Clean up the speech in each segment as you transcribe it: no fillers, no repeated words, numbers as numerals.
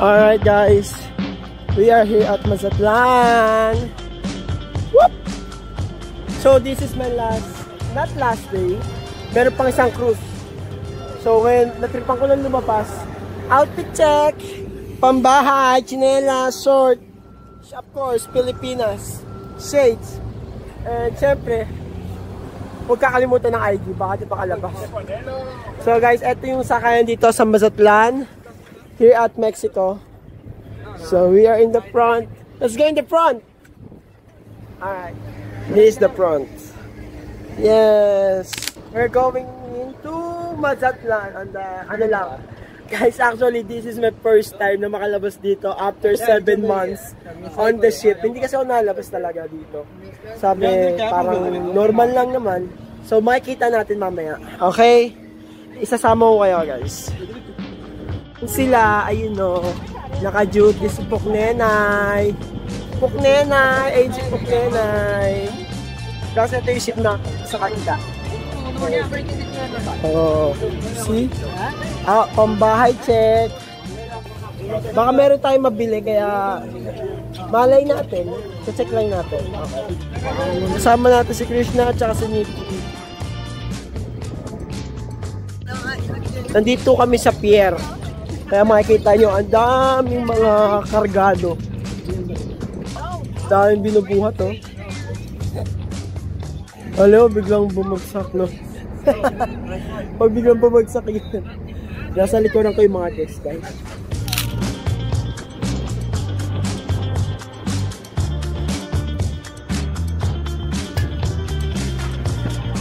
Alright guys, we are here at Mazatlan. Whoop! So this is my not last day, meron pang isang cruise. So ngayon, natripan ko lang lumabas. Outfit check, pambahay, chinelas, short, of course, Pilipinas, shades. And syempre, huwag kakalimutan ng ID, baka di pa kalabas. So guys, eto yung sakayan dito sa Mazatlan, here at Mexico. So we are in the front. Let's go in the front. Alright, this is the front. Yes, we're going into Mazatlan on the, ano lang. Guys, actually, this is my first time na makalabas dito after 7 months on the ship. Hindi kasi ako nalabas talaga dito. Sabi, parang normal lang naman. So, makikita natin mamaya. Okay? Isasama ko kayo, guys. Sila, ayun o, naka-duty si Puknenay. Puknenay, ayun si Puknenay. Kasi ito yung ship na sa kanila. Oh, see? Ah, pambahay check. Baka meron tayong mabili kaya malay natin. Check lang natin. Okay. Kasama natin si Krishna at saka si Nikki. Nandito kami sa pier. Kaya makikita nyo, ang daming mga kargado. Daming binubuhat, oh. Alam mo, biglang bumagsak, no? Pag biglang bumagsak yun. Nasa likuran ko yung mga desk, guys.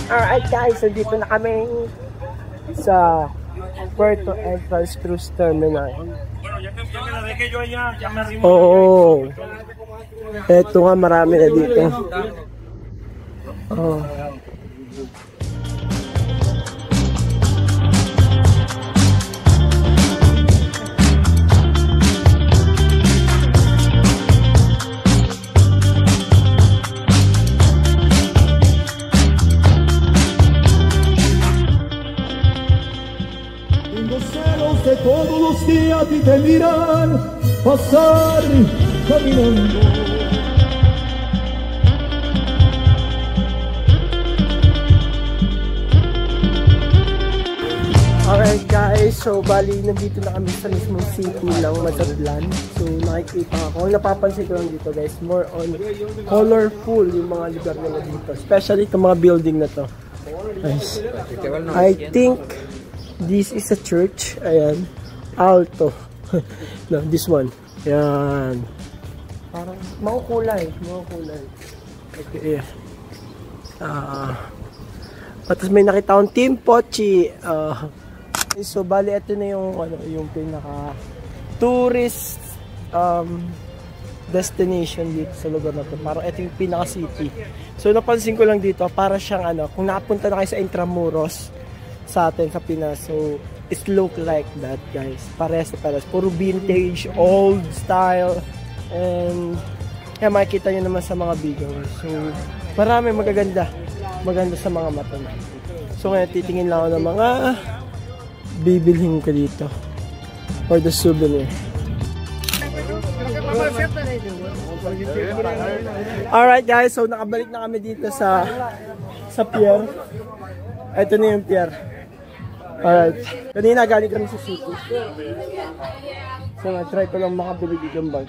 Alright guys, nandito na kami sa Puerto Entrance Cruise Terminal. Oo. Eto nga, marami na dito. Oh. Que todos los días te miran pasar caminando. Alright guys, so bali nandito na kami sa mismong city ng Mazatlan. So nakikita ako, napapansin ko lang dito guys, more on colorful yung mga lugar nila dito. Especially itong mga building na to. Guys, I think this is a church. Ayan. Alto. No, this one. Ayan. Parang makukulay. Makukulay. Okay. Tapos may nakita akong Team Pochi. So, bali, ito na yung, yung pinaka tourist destination dito sa lugar na to. Parang ito yung pinaka city. So, napansin ko lang dito, para siyang kung nakapunta na kayo sa Intramuros, sa atin sa Pinas. So, it look like that, guys. Pares na pares. Puro vintage, old style. And, yeah, makikita nyo naman sa mga videos. So, marami magaganda. Maganda sa mga mata na. So, ngayon, titingin lang ako ng mga bibilhin ko dito. For the souvenir. Alright, guys. So, nakabalik na kami dito sa pier. Ito na yung pier. Alright. Kanina galing kami sa city. So, na-try ko lang makabili dito ng bag.